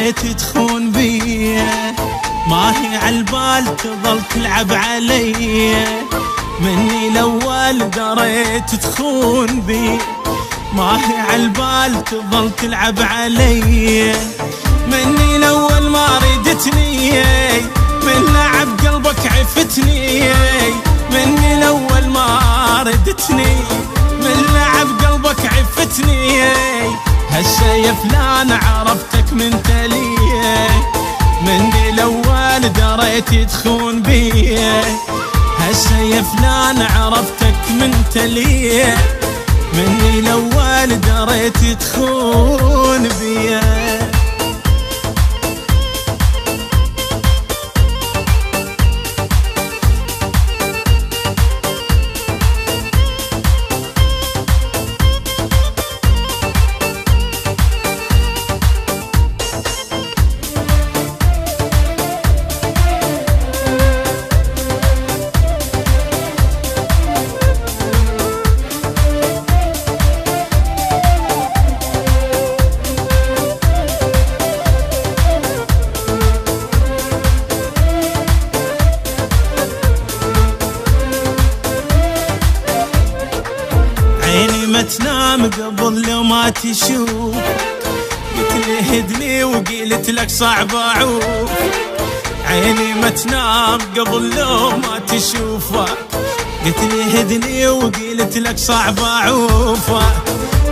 دريت تخون بي، ما هي عالبال تظل تلعب علي، مني الاول دريت تخون بي، ما هي عالبال تظل تلعب علي، مني الاول ما ردتني، من لعب قلبك عفتني، مني الاول ما ردتني، من لعب قلبك عفتني، هسه يا فلان عرفتك من تليه، مني الاول دريت تخون بي، هسه يا فلان عرفتك من تليه، مني الاول دريت تخون بي. عيني ما تنام قبل لو ما تشوف، قلت لي هدني وقلت لك صعب اعوف، عيني ما تنام قبل لو ما تشوفك، قلت لي هدني وقلت لك صعب اعوف،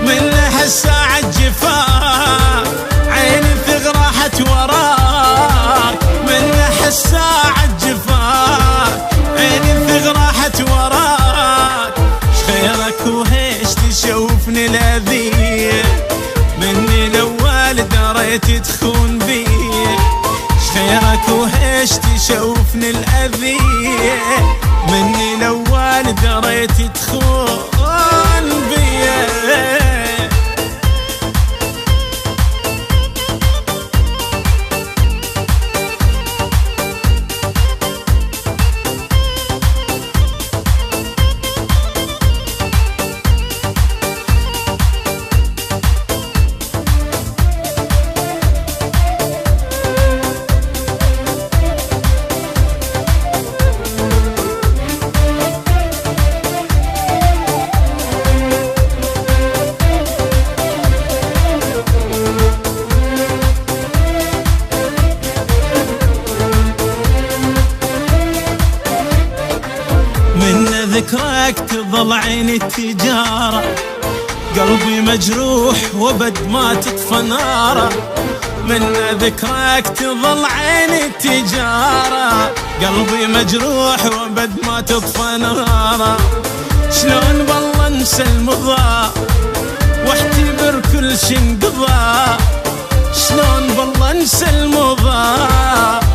من هالساعة جفاك عيني ثغ راحت وراك، من هالساعة جفاك عيني ثغ راحت وراك، خيرك وهيش تشوفني الأذية، مني الأول دريت تخون بي، خيرك وهيش تشوفني الأذية، مني الأول دريت تخون بي. ذكرك تظل عيني التجارة، قلبي مجروح وبد ما تطفى ناره، من ذكرك تظل عيني التجارة، قلبي مجروح وبد ما تطفى ناره، شلون بالله انسى المضى واعتبر كل شي انقضى، شلون بالله انسى المضى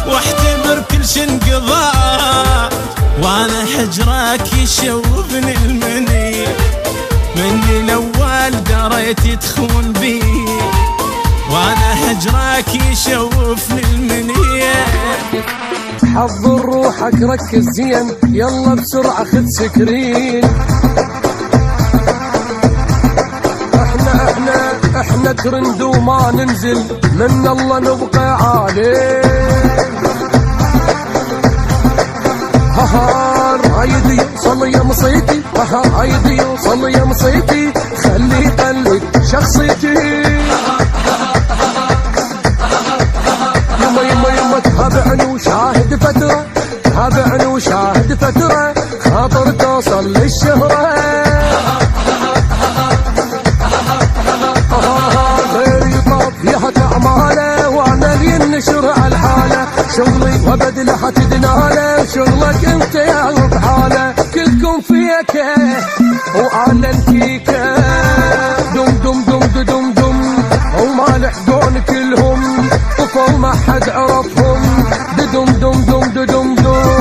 واعتبر كل شي انقضى، وانا حجرك يشوفني المني، مني الاول دريت تخون بي، وانا حجرك يشوفني المني. حضر روحك ركز زين، يلا بسرعة خذ سكرين، احنا ترند وما ننزل، من الله نبقى عالي، عيدي صلي يا مصيتي، عيدي صلي يا مصيتي، خلي يقلد شخصيتي، يما يما يما تابعني وشاهد فترة، تابعني وشاهد فترة، خاطر توصل للشهرة، غير يطاف فيها تعماله، واعمل ينشر على الحالة، شغلي وبدله تدناله، شغلك انت يا بحاله، كلكم فيك وعلى الكيكه، دم دم دم دم دم، وما لحقون كلهم، طفوا ما حد عرفهم، دم دم دم دم دم.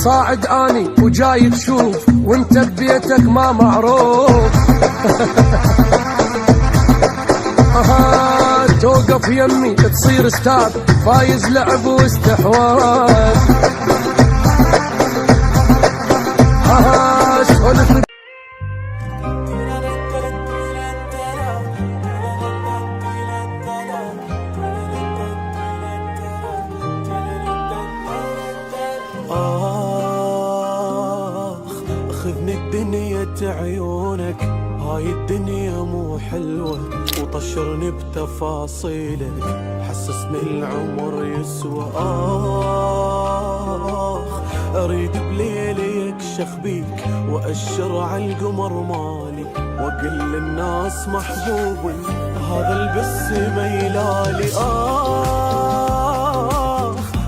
صاعد اني وجاي تشوف، وانت ببيتك ما معروف. توقف يمي تصير استاذ فايز لعب واستحواذ. سولف أخذني الدنيا عيونك، هاي الدنيا مو حلوة، وطشرني بتفاصيلك، حسسني العمر يسوى. أريد بليلي يكشخ بيك وأشر عالقمر مالي، وأقل للناس محبوبي هذا البس ميلالي.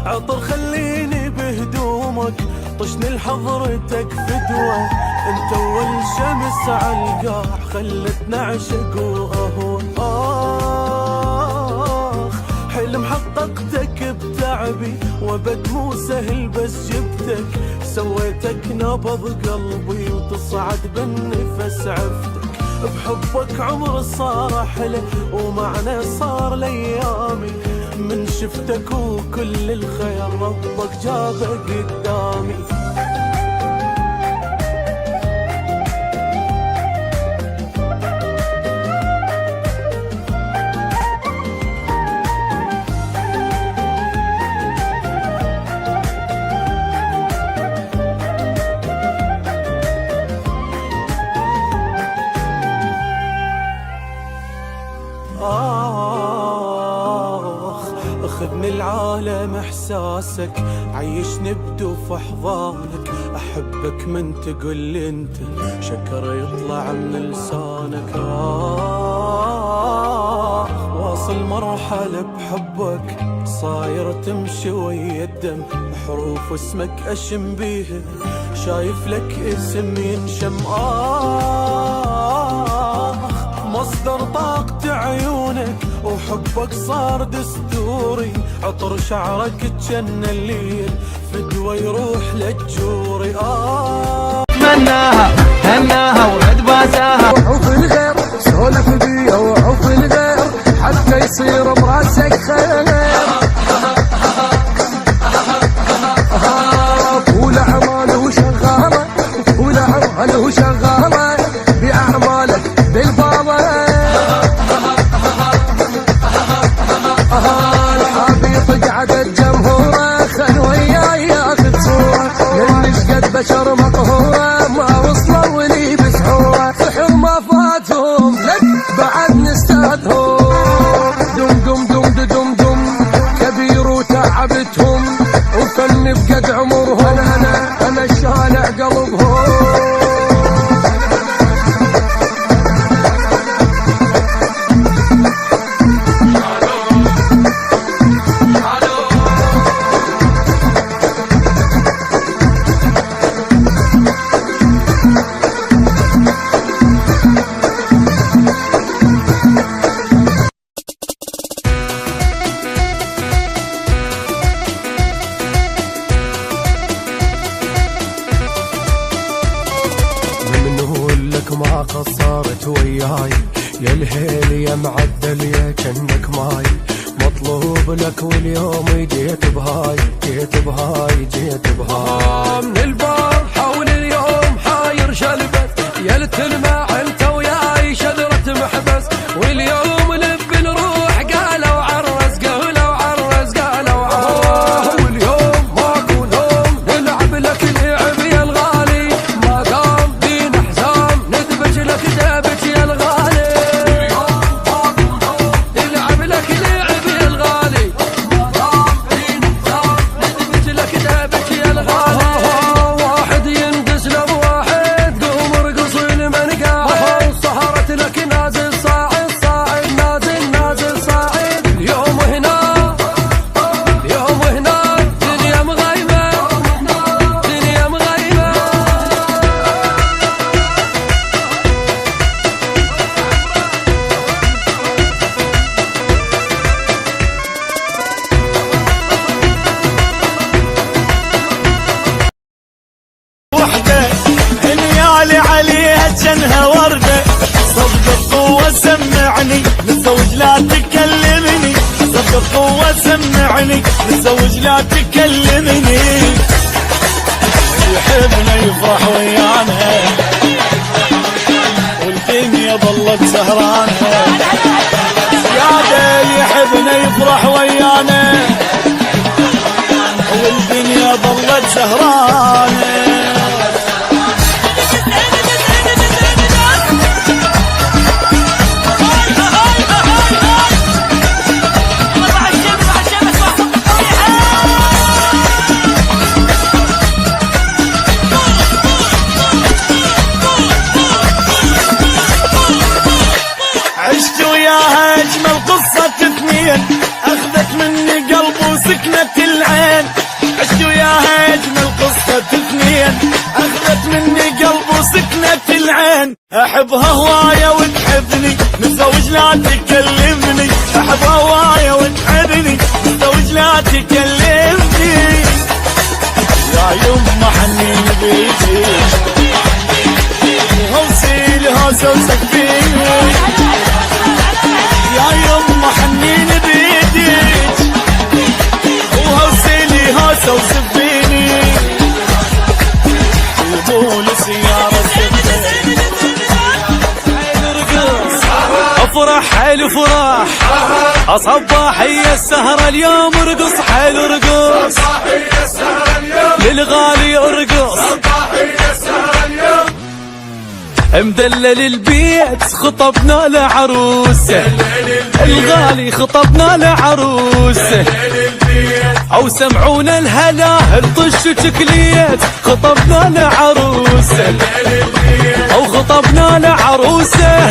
عطر خليني بهدومك، طشني لحضرتك فدوة، انت اول شمس عالقاع خلتنا عشق واهوى. حلم حققتك بتعبي، وبد مو سهل بس جبتك، سويتك نبض قلبي وتصعد بالنفس عفتك. بحبك عمر صار احلى ومعنى صار ليامي، من شفتك وكل الخير ربك جابه قدامي. أخذني العالم إحساسك، عيشني بدوف أحضانك، أحبك من تقول لي أنت شكر يطلع من لسانك. واصل مرحلة بحبك صاير تمشي ويا الدم، حروف اسمك أشم بيها، شايف لك اسم ينشم. مصدر طاقة عيونك وحبك صار دستوري، عطر شعرك تجنى الليل فدوى يروح للجوري. مناها هناها ورد باساها، وحب الغير سولف بيا وحب الغير حتى يصير براسك خير. فول اعماله شغاله، فول اعماله شغاله باعمالك بالبابا. الحبيب قعدت جمهوره خل وياي ياخذ صوره، لانش قد بشر مقهوره ما وصلوا لي بسحوره. سحر ما فاتهم لك بعد نستاذهم، دم دم دم دم دم كبير وتعبتهم، وفن بقد عمرهم. انا الشالع قلبهم. ما قصرت وياي يا الهيل يا معدل يا كنك ماي، مطلوب لك واليوم جيت بهاي جيت بهاي جيت بهاي. من البارحة واليوم حاير شلبت يا التلمع انت وياي شذرة محبس، واليوم لب نروح قالوا عرس قالوا عرس قالوا عرس. واليوم ماكو نوم نلعب لك لعب يا الغالي، ما دام دين حزام ندبج لك دابج يا الغالي. واليوم ماكو نوم نلعب لك لعب يا الغالي، ما دام دين حزام ندبج لك دابج يا الغالي. واحد يندس له واحد قوم ارقص لمن قاعد، سهرت لك نازل صاعد صاعد سمعني نتزوج لا تكلمني، يحبنا يفرح ويانا والدنيا ظلت سهرانة، زيادة يحبنا يفرح ويانا والدنيا ظلت سهرانة. عشت وياها اجمل قصة اثنين، اخذت مني قلب وسكنت العين، عشت وياها اجمل قصة اثنين، اخذت مني قلب وسكنت العين، احبها هواية وتحبني نتزوج لا تكلمني، احبها هواية وتحبني نتزوج لا تكلمني، يا يما حنين بيتي وهوسي لهوسة وسكبيني، يا يما حنين بيديك وهوسيلي هوسة وسبيني، يقول سيارة افرح حلو فرح صباحية السهرة اليوم ارقص حلو رقص للغالي ارقص مدلل البيت خطبنا لعروسه، الغالي خطبنا لعروسه او سمعونا الهلا الطش وشكليت خطبنا لعروسه او خطبنا لعروسه،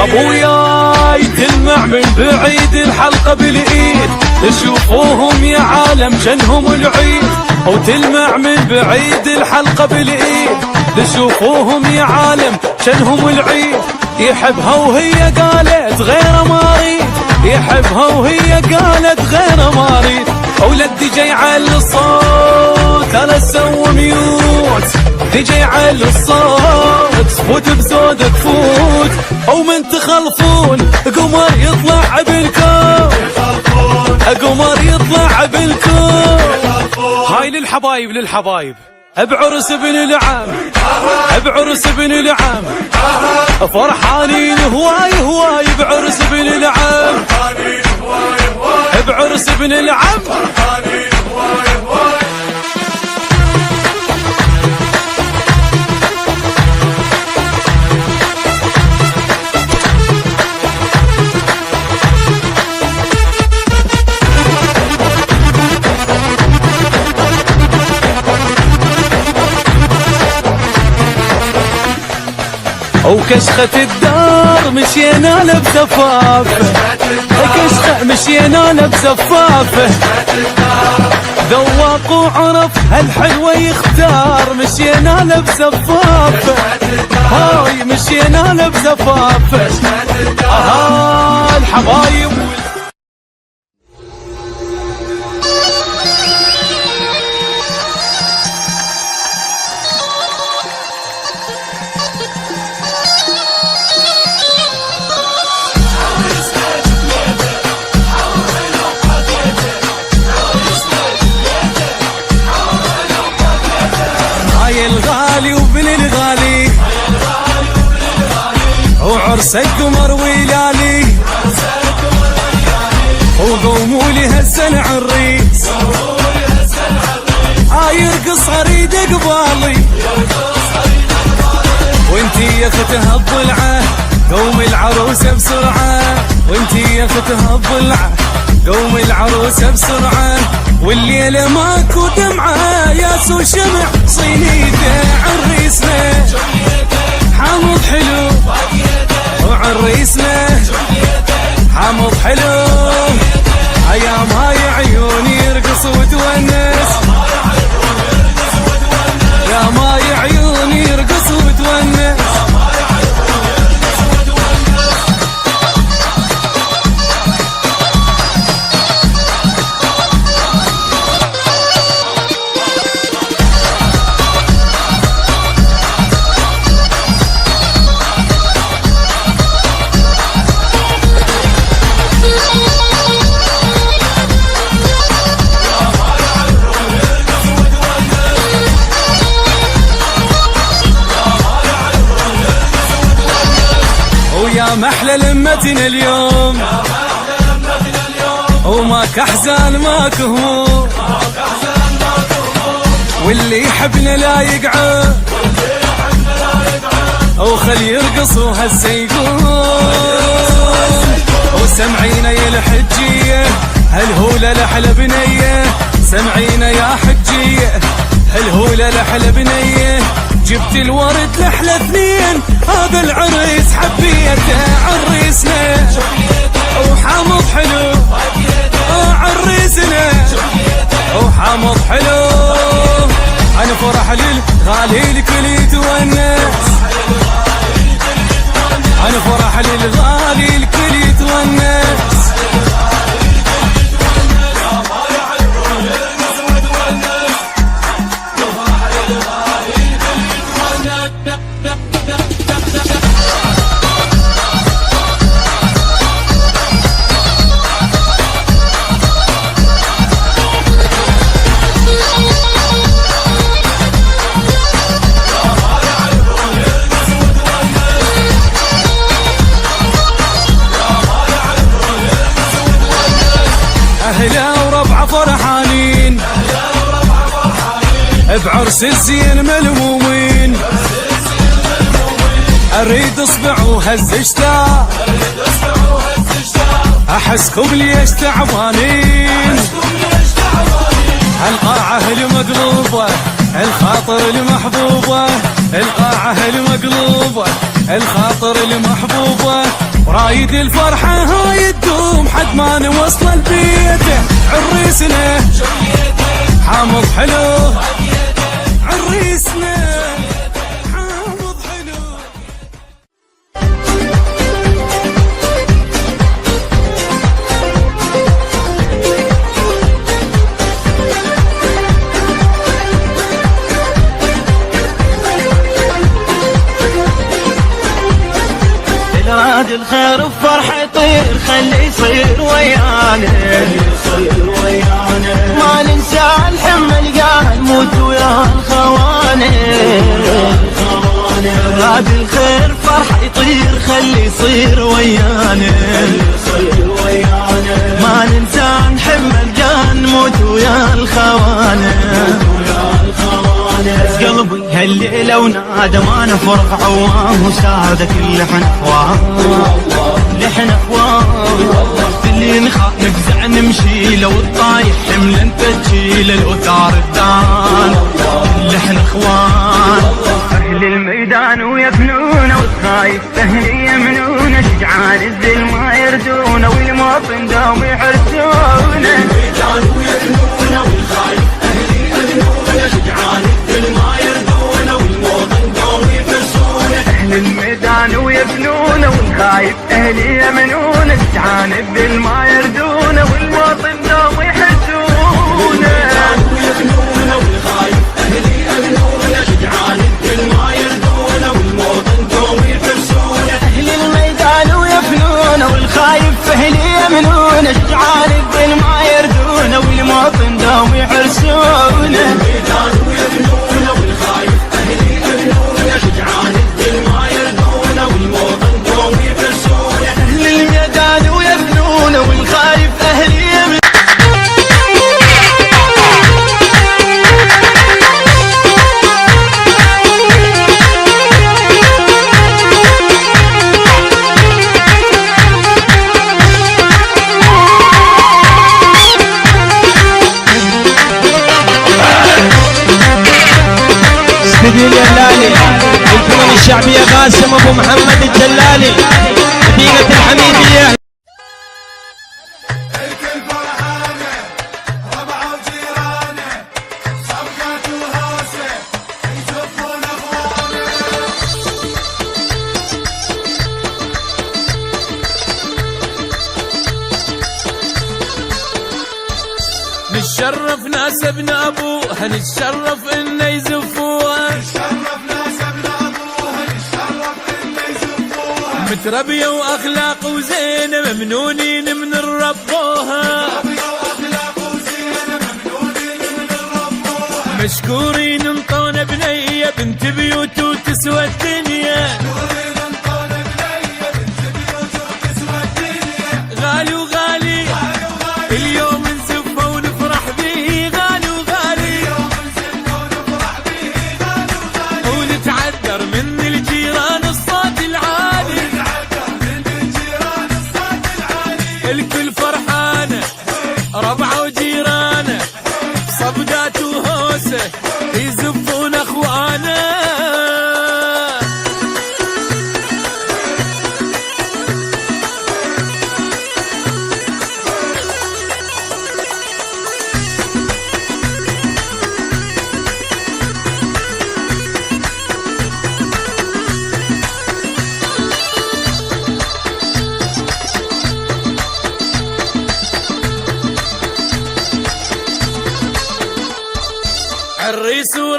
ابوياي تلمع من بعيد الحلقه بالايد تشوفوهم يا عالم جنهم العيد، او تلمع من بعيد الحلقه بالايد تشوفوهم يا عالم جنهم العيد، يحبها وهي قالت غير مريض، يحبها وهي قالت غير مريض، ولد جاي على الصوت انا سوى ميوت، تجي على الصوت فوت بزودك فوت، او من تخلفون قمر يطلع بالكون، قمر يطلع بالكون، هاي للحبايب للحبايب بعرس ابن العم، بعرس ابن العم فرحانين هواي هواي بعرس ابن العم، بعرس ابن العم وكشخة الدار مشينا له بزفافه، كشخة مشينا له بزفافه، ذواق وعرف هالحلوة يختار مشينا له بزفافه، هاي مشينا له بزفافه، الحبايب الغالي وبن الغالي وعرس القمر ويلالي، وقوموا لي هسه العريس يرقص اريد قبالي، وانتي يا ختها الضلعه قوم العروسه بسرعه، وانتي يا ختها الضلعه قوم العروسه بسرعه، والليله ماكو دمعه ياس وشمع صينيته عريسنا حامض حلو، وعريسنا حامض حلو، ايام هاي عيوني يرقص وتونس، يا ماي عيوني يرقص وتونس. يا محلى لمتنا اليوم وماك احزان ماك هموم واللي يحبنا لا يقعد وخل يرقص وهسه يقول وسمعينا يا الحجية هالهولة لحلى بنية سمعينا يا حجية هالهولة لحلى بنية جبت الورد لحلى اثنين هذا العريس حبيته عريسنا وحامض حلو عريسنا وحامض حلو انا فرح للغالي الكل يتونس انا فرح للغالي الكل يتونس أهلا وربع فرحانين بعرس الزين ملمومين أريد أصبع وهز اشتاق أحسكم ليش تعبانين القاعة المقلوبة الخاطر المحبوبة القاعة المقلوبة الخاطر المحبوبة ورايد الفرحة هاي تدوم حد ما نوصل البيت عريسنا حامض حلو عريسنا حامض حلو راد الخير بفرح يطير خلي يصير ويانا ما ننسى الحمل قال موت ويا الخوانه راد الخير فرح يطير خلي يصير ويانا ما ننسى نحمل قال نموت ويا الخوانه قلبي هالليلة ونادى ما نفرق عوام وساعدك لحن اخوان لحن اخوان اللي نخاف نفزع نمشي لو الطايح حمل انت تشيل الاوتار الدان لحن اخوان اهل الميدان ويبنونه والخايف اهلي يمنونه شجعان الذل ما يردونه والمواطن دوم يحرسونه الميدان ويبنونه والخايف اهلي يمنونه شجعان الذل ما يردونه والمواطن دوم يحرسونه اهل الميدان ويبنونه والخايف اهلي يمنونه شجعان الذل ما يردونه والمواطن دوم يحرسونه ويبنونه والخايف اهلي يمنونه شجعان الذل ما يردونه والمواطن دوم يحرسونه اهل الميدان ويبنونه والخايف اهلي يمنونه شجعان الذل ما يردونه والمواطن دوم يحرسونه الميدان ويبنونه والخايف اهلي يمنونه شجعان الذل ما يردونه والمواطن دوم يحرسونه اهل الميدان ويبنونه والخايف اهلي يمنونه استديو الجلالي الفنون الشعبية قاسم ابو محمد الجلالي مدينة الحميدية الكل فرحانه ربعه وجيرانه صفقات وهوسه يزفون اخوانه نتشرف ناس ابن ابوها نتشرف انه يزفوها متربية واخلاق وزينة ممنونين من ربوها مشكورين انطونا بنية بنت بيوت وتسوى الدنيا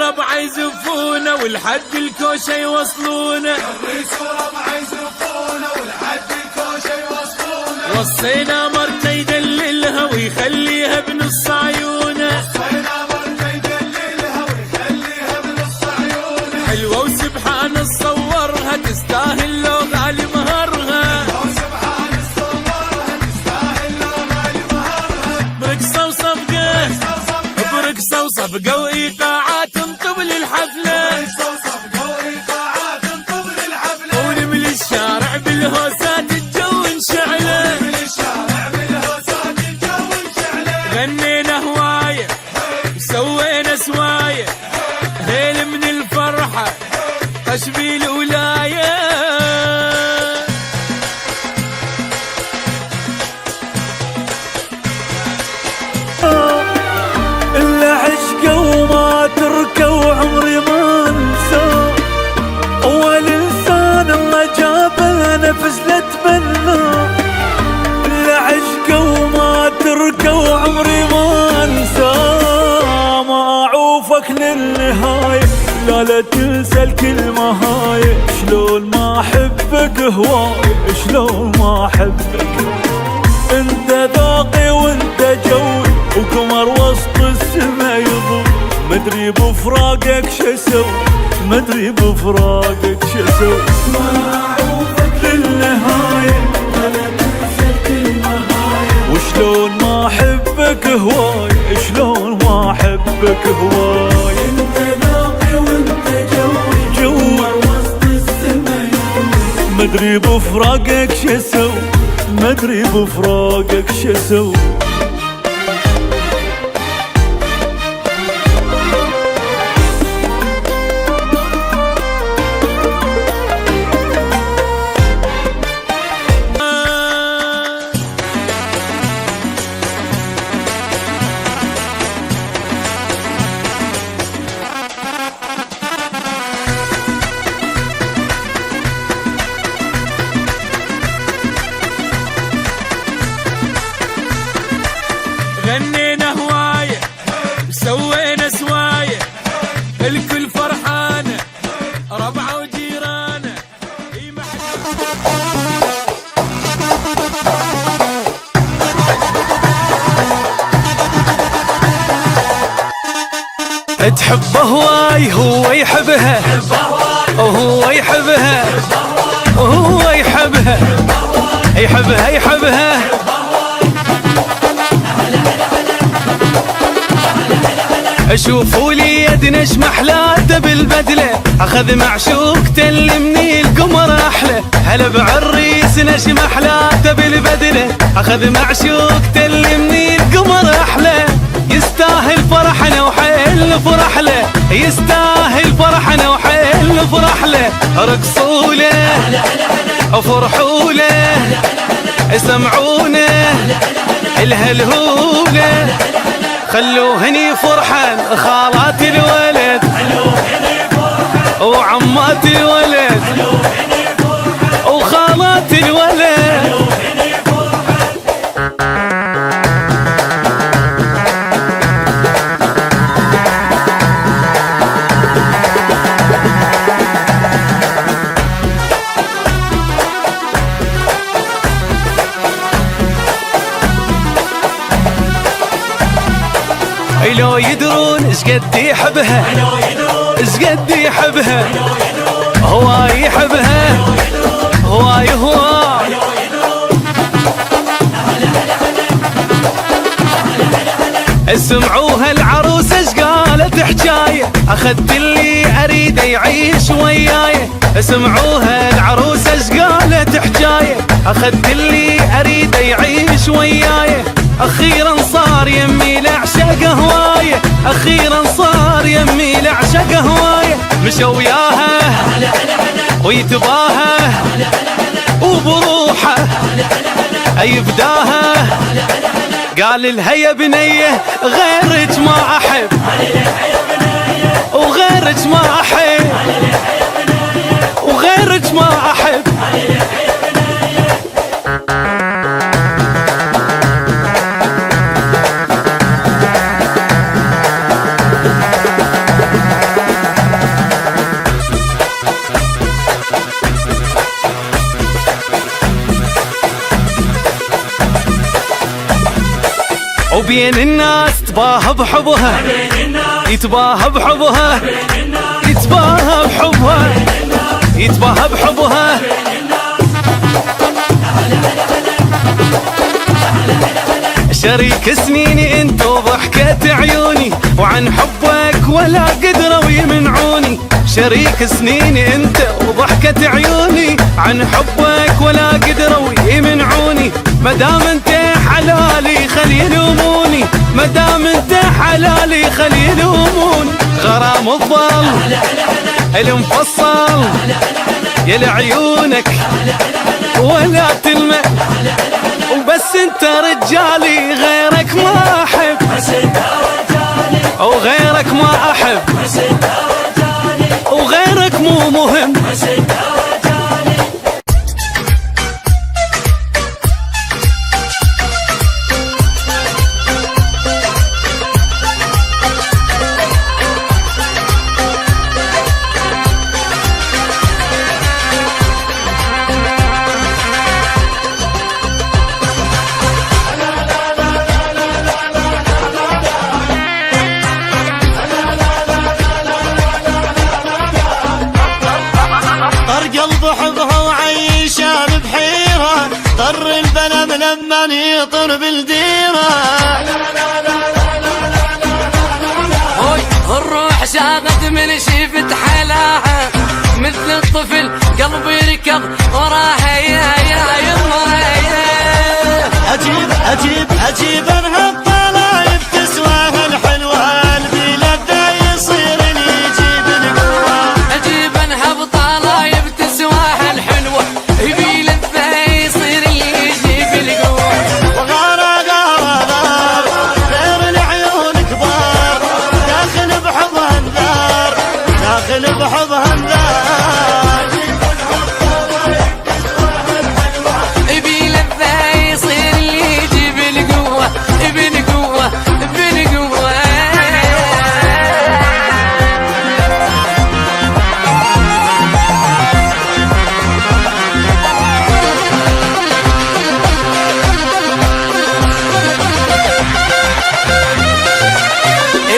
وربع يزفونه والحد الكوشه يوصلونه، كريس وربع يزفونه والحد الكوشه يوصلونه. وصينا مرته يدللها ويخليها بنص عيونه، وصينا مرته يدللها ويخليها بنص عيونه. حلوه وسبحان تصورها تستاهل لو غالي مهرها، وسبحان تصورها تستاهل لو غالي مهرها. برقصه وصفقه برقصه وصفقه وايقاعات تنطب للحفله، ونملي الشارع بالهوسات الجو انشعله، غنينا هوايه وسوينا سوايه، هيل من الفرحه تشبي الولايه. إلا عشقه وما تركه وعمري ما انساه، أول إنسان الله جابه نفس لأتمناه. إلا عشقه وما تركه وعمري ما انساه، ما أعوفك للنهاية لا لا تنسى الكلمة هاي. شلون ما أحبك هواي شلون ما أحبك، انت ذوقي وانت جوي وقمر وسط السما يضوي. مدري بفراقك شسوي مدري بفراقك شسوي، ما اعوفك للنهاية ولا تنسى الكلمة هاي. وشلون ما احبك هواي شلون ما احبك هواي. انت ذوقي وانت جوي قمر وسط السما يضوي. مدري بفراقك شسوي مدري بفراقك شسوي. غنينا هوايه وسوينا سوايه، الكل فرحانه ربعه وجيرانه. تحبه هواي هو يحبها وهو يحبها وهو يحبها يحبها يحبها. شوفوا لي يدنش محلاته بالبدله، اخذ معشوقته اللي من القمر احلى. هلا بعريس نش محلاته بالبدله، اخذ معشوقته اللي من القمر احلى. يستاهل فرحنا وحيل فرح له، يستاهل فرحنا وحيل فرح له. رقصوا له وفرحوا له سمعونا الهلهوله. خلوهني فرحان خالات الولد وعمات الولد وخالات الولد. لو يدرون شقد يحبها شقد يحبها، هو يحبها هواي هواي. سمعوها العروسة شقالت حجاية، اخذت اللي اريده يعيش وياي. سمعوها العروسة شقالت حجاية، اخذت اللي اريده يعيش وياي. اخيرا صار يمي لعشق هوايه، اخيرا صار يمي لعشق هوايه. مشى وياها ويتباها وبروحه يبداها. قال لها يا بنيه غيرك ما احب وغيرك ما احب وغيرك ما احب. وبين الناس تباهى بحبها، يتباهى بحبها، يتباهى بحبها، يتباهى بحبها. شريك سنيني انت وضحكة عيوني، وعن حبك ولا قدروا يمنعوني. شريك سنيني انت وضحكة عيوني، عن حبك ولا قدروا يمنعوني. مدام انت حلالي خلي يلوموني، مدام انت حلالي خلي يلوموني. غرام الظل المفصل يا لعيونك ولا تلمع، وبس انت رجالي غيرك ما احب، وغيرك ما احب، وغيرك مو مهم. بحبها وعيشها بحيرة، طر البلم لما يطر بالديرة. الروح شاغت من شيفة حلاها، مثل الطفل قلبي ركض وراها يا يما يا. أجيب أجيب أجيب أنها الطلايب تسواها الحلوة، قلبي لذة يصير اللي يجيب القوة. أجيب أنها بطلايب تسواها الحلوة، يبي لذة يصير اللي يجيب القوة. وغارة غارة غار غير العيون كبار، داخل بحضها النار، داخل بحضها النار. يبي لذة يصير اللي يجيب القوة، يبي القوة يبي القوة.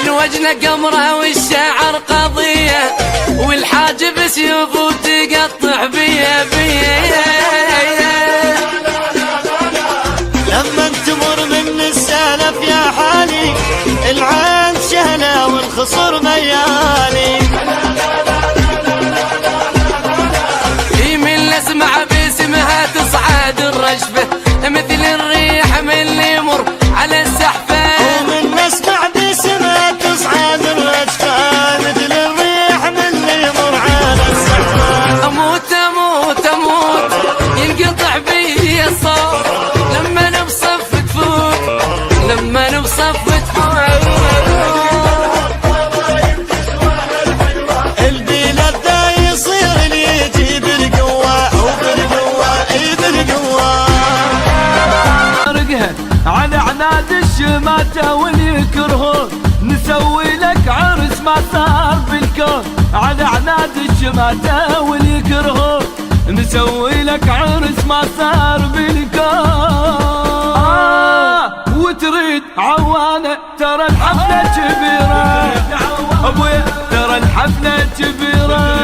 الوجنة قمرة والشعر قضية، والحاجب سيوف وتقطع بيا بيا. لما تمر من السلف يا حالي، العين شهلة والخصر ميالي. من اسمع باسمها تصعد الرجفة، مثل الريح من اللي يمر على السحفة. ومن اسمع باسمها تصعد الرجفة، مثل الريح من اللي يمر على السحفة. اموت اموت اموت ينقطع بي الصوت، لما نبصف تفوت، لما نبصف تفوت. البلاد دا يصير اللي يجيب القوة، وبالقوة بالقوة. فرقها على عناد الشماتة واللي يكرهون، نسوي لك عرس ما صار بالكون. على عناد الشماتة واللي يكرهون، نسوي لك عرس ما صار بالكون. وتريد عوانة ترى الحفلة كبيرة، ابويا ترى الحفلة كبيرة.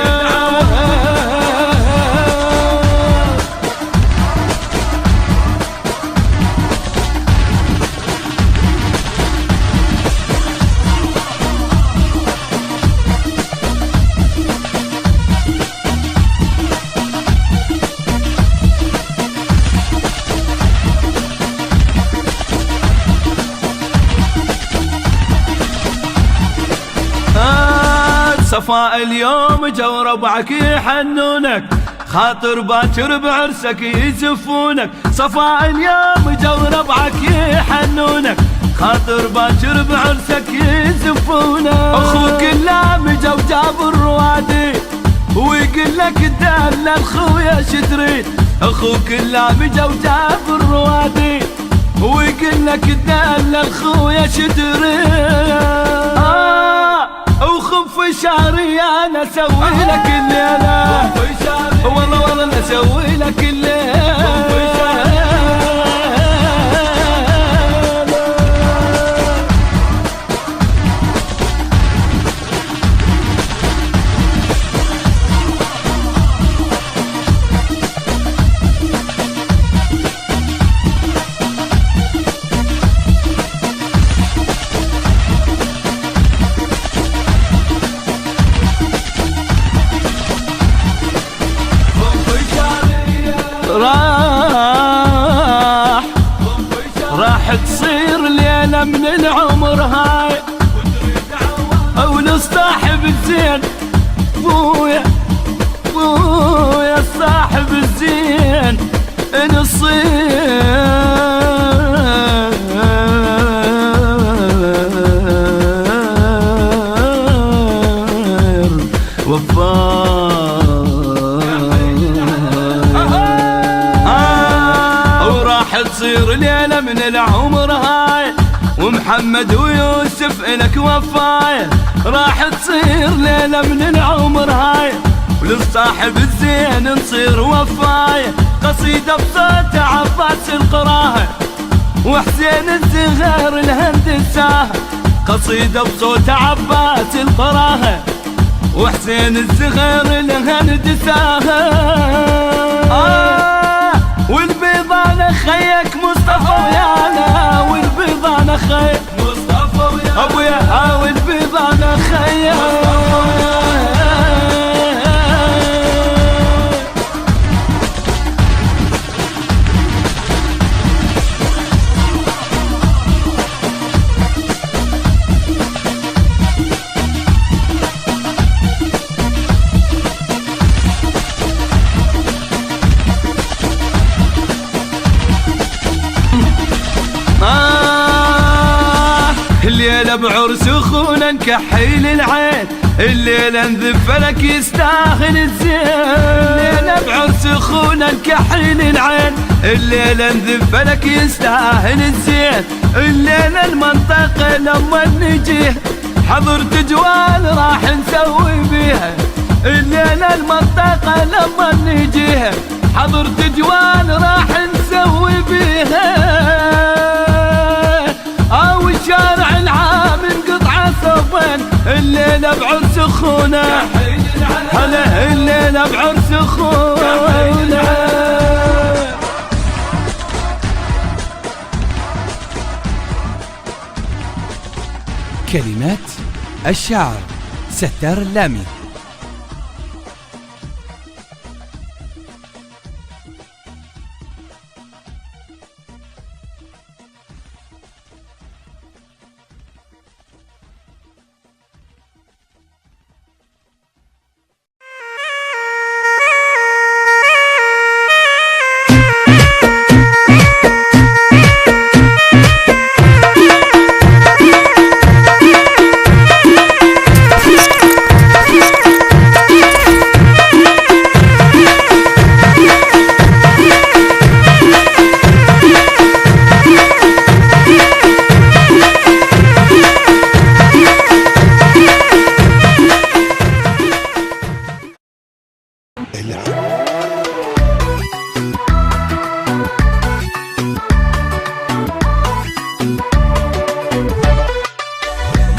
صفاء اليوم جو ربعك يحنونك، خاطر باكر بعرسك يزفونك. صفاء اليوم جو ربعك يحنونك، خاطر باكر بعرسك يزفونك. اخوك اللام جو جاب الروادي، ويقول لك دلل خويا شتريد. اخوك اللام جو جاب الروادي، ويقول لك دلل خويا شتريد. وخف شعري انا اسوي لك الليله، والله والله انا اسوي لك الليله. تصير ليلة من العمر هاي ولصاحب الزين بويا صاحب الزين نصير وراح تصير ليلة من العمر هاي ومحمد ويوسف إلك وفاية راح تصير ليلة من العمر هاي وللصاحب الزين نصير وفاية قصيدة بصوت عباس القراها وحسين الزغير الهندساها قصيدة بصوت عباس القراها وحسين الزغير الهندساها والبيضانة خيك مصطفى ويانا والبيضانة خيك مصطفى ويانا ابويا والبيضانة خيك الليلة بعرس اخونا نكحيل العين الليلة نذب لك يستاهل الزين الليلة بعرس اخونا نكحيل العين الليلة نذب لك يستاهل الزين الليلة المنطقة لما نجيه حضرت جوال راح نسوي بيها الليلة المنطقة لما نجيه حضرت جوال راح نسوي بيها والشارع العام انقطع صوبين الليلة بعرس اخونا هلا الليلة بعرس اخونا كلمات الشاعر ستار اللامي.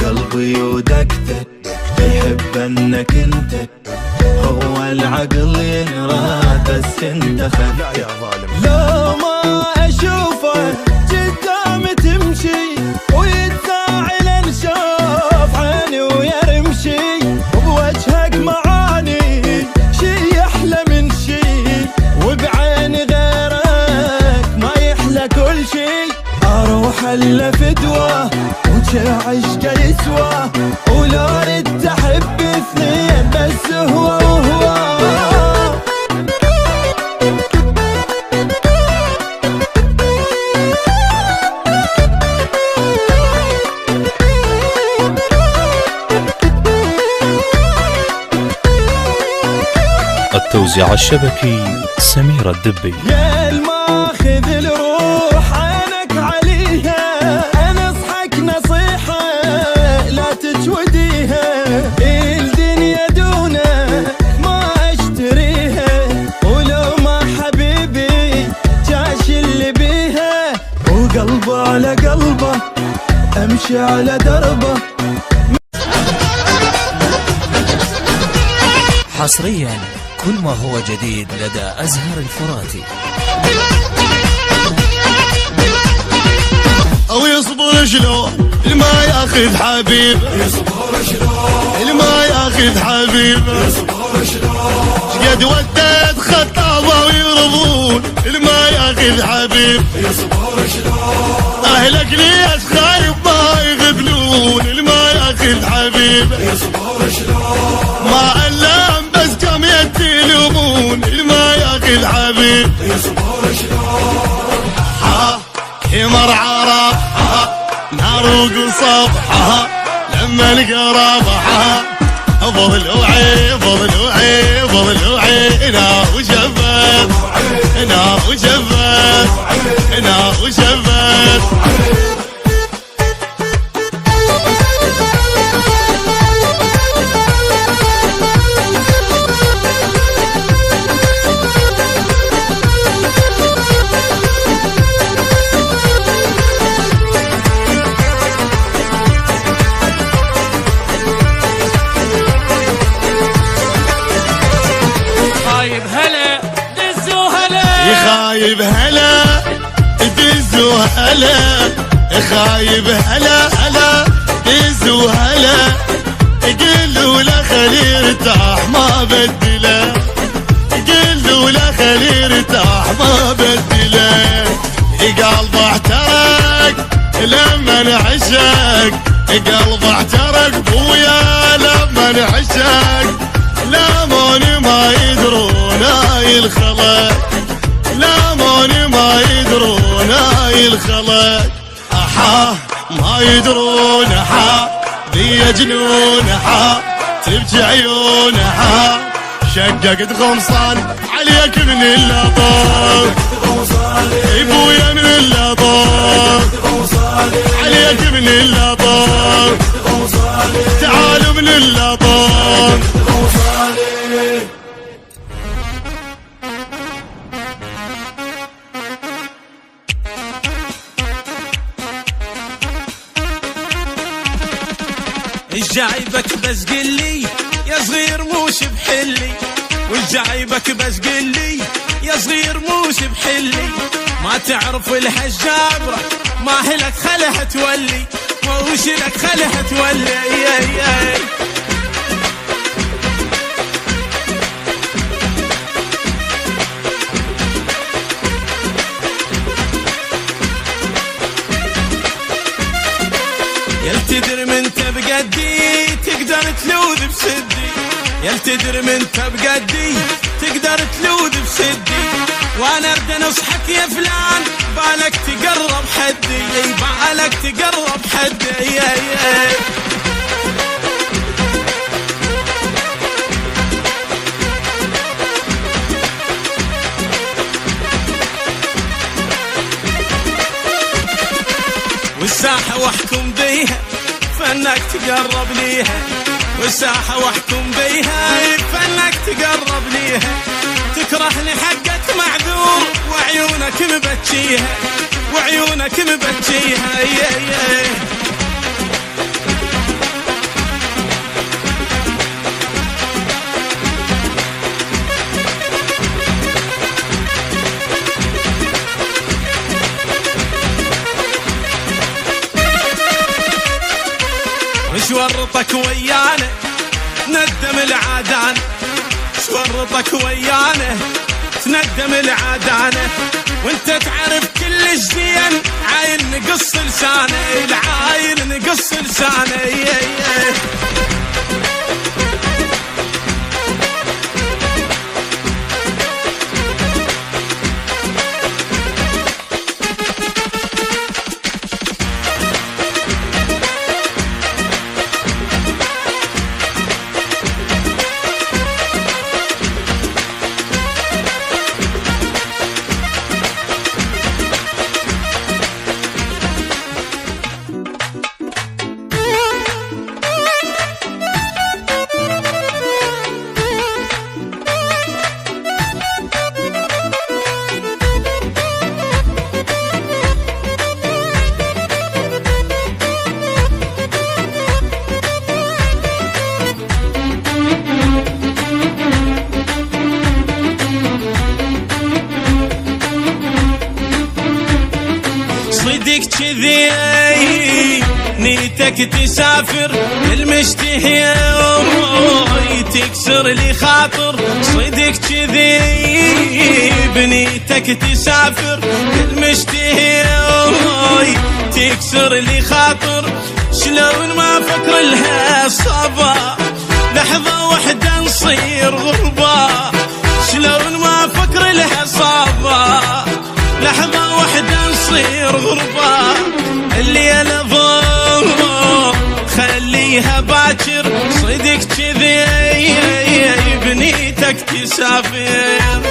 قلبي ودقتك يحب انك انت هو العقل ينراد بس انت خدت لو ما اشوفه قدامي تمشي ويتزاعل انشوف عيني ويرمشي وبوجهك معاني شي يحلى من شي وبعيني غيرك ما يحلى كل شي اروح الا فدوه عشقه يسوى ولو ردت احب اثنين بس هو وهو التوزيع الشبكي سمير الدبي. يا الماخذ الروح عينك عليها انصحك نصيحة لا تجوديها الدنيا دونك ما اشتريها ولو ما حبيبي جاش اللي بيها وقلبه على قلبه امشي على دربه. حصريا كل ما هو جديد لدى أزهر الفراتي. أو يصبر شلون الما ياخذ حبيب يصبر شلون الما ياخذ حبيب يصبر شلون قد ودت خطابه ويرضون الما ياخذ ياخذ حبيب يصبر شلون اهلك ليش خايف ما يغبنون ما ياخذ حبيب يصبر شلون ما علم بس كم يتلومون ما ياخذ حبيب يصبر شلون حمر عرب نار وقصب لما القرب ضلوعي ضلوعي ضلوعي نار وشبت نار وشبت نار وشبت خايب هلا دزو هلا خايب هلا هلا دزو هلا قلوا له خلي يرتاح ما بدله قلوا له خلي يرتاح ما بدله قلبه احترق لما انعشق قلبه احترق بويا لما انعشق لامون ما يدرون هاي الخلق لامون ما يدرون هاي الخلق ما يدرون ذي جنون تبكي عيون شققت غمصان عليك من اللطف ابويا من اللطف عليك من اللطف تعالوا من اللطف جايبك بس قلي يا صغير موش بحلي وجايبك بس قلي يا صغير موش بحلي ما تعرف الحجابرة ما هلك خلها تولي موش لك خلها تولي يل تدري من بقدي تقدر تلوذ بسدي يل تدري من بقدي تقدر تلوذ بسدي وانا ارد نصحك يا فلان بالك تقرب حدي بالك تقرب حدي والساحة واحكم بيها فانك تقرب ليها والساحة واحكم بيها فانك تقرب ليها تكرهني حقك معذور وعيونك مبتشيها وعيونك مبتشيها شورطك ويانا تندم العادانة شورطك ويانا تندم العادانة وانت تعرف كل زين عاين نقص لسانه العاين نقص لسانه كذي نيتك تسافر المشتهي تكسر لي خاطر صدق كذي بنيتك تسافر المشتهي تكسر لي خاطر شلون ما فكر لها صبا لحظة واحدة نصير غربة شلون ما فكر لها صبا لحظة واحدة نصير غربة الليلة ضوء خليها باكر صدق كذي بنيتك تسافر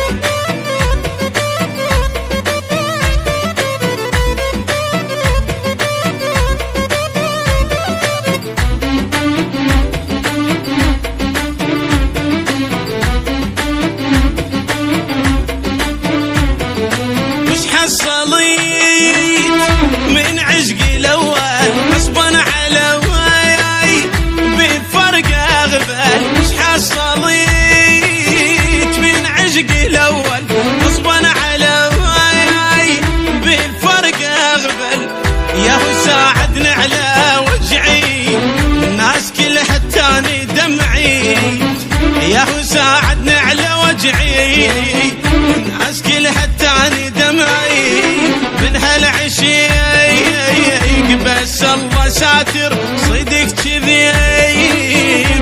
حصليت من عشقي الأول غصبا على وياي بفرق أغبل مش حصليت من عشقي الأول غصبا على وياي بفرق أغبل ياهو ساعدني على وجعي الناس كلها تاني دمعي ياهو ساعدني على وجعي الناس كلها تاني دمعي من هالعشيق بس الله ساتر صدق كذي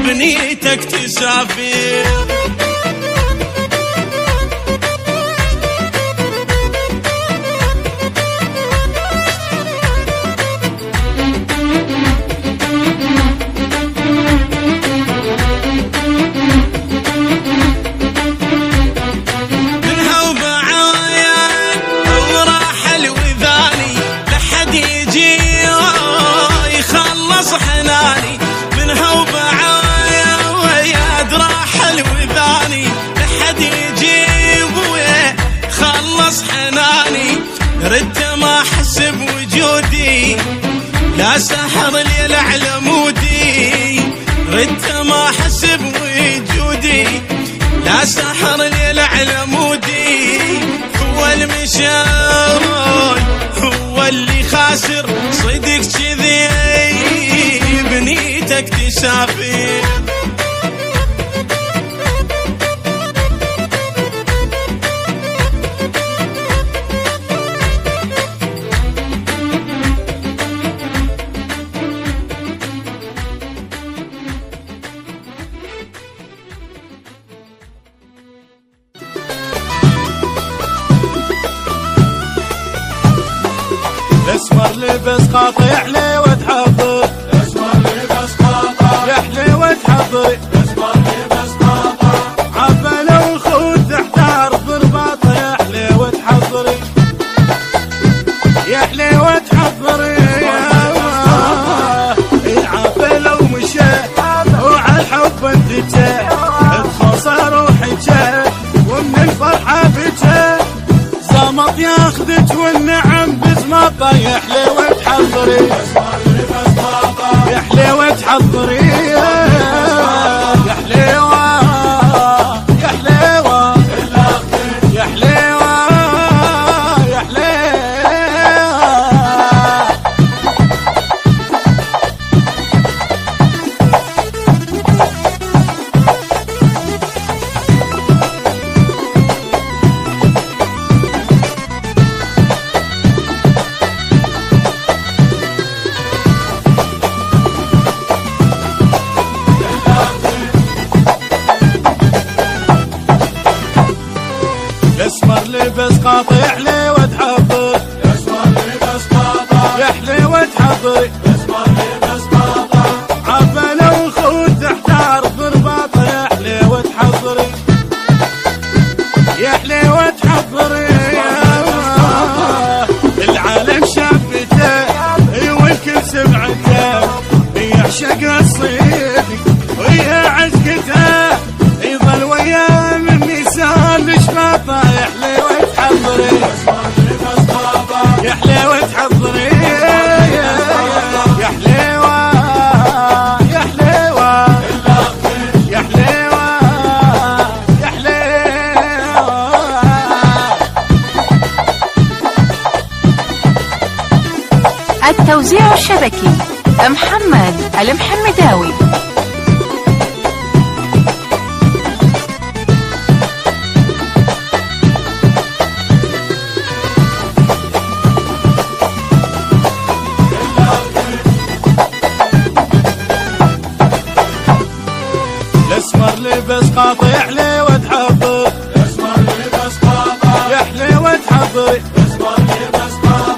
بنيتك تسافر حناني منها وبعايا وياد راح الوذاني لحد يجيب ويخلص حناني ردت ما احس بوجودي لا سحر ليل على مودي ردت ما احس بوجودي لا سحر ليل على مودي هو المشاوي هو اللي خاسر صدق كذي بنيتك تسافر الاسمر لبس قاطع لي وتحضر اسمر لبس قاطع يحلي وتحضري اسمر لبس قاطع عبالة والخوت تحتار ضرباط يحلي وتحضري يحلي وتحضري عبالة ومشى وعلى الحب انتجى اتخسر وحجى ومن الفرحة بجى زمط ياخدك والنعم بزمطة يحلي وتحضري يحلي وتحضري يحليوة يحليوة يحليوة الاسمر لبس قاطع لي وتحضر اسمر لبس قاطع يحلي وتحضري اسمر لبس قاطع عبالة والخوت تحتار ضرباط يحلي وتحضري يحلي وتحضري العالم شافته والكل سمعته يعشق الصيد ويا عزقته يظل وياه من نسان الشباطة يحلي وتحضري التوزيع الشبكي محمد المحمداوي. الاسمر لبس قاطع يحلي وتحبي، الاسمر لبس قاطع يحلي وتحبي، الاسمر لبس قاطع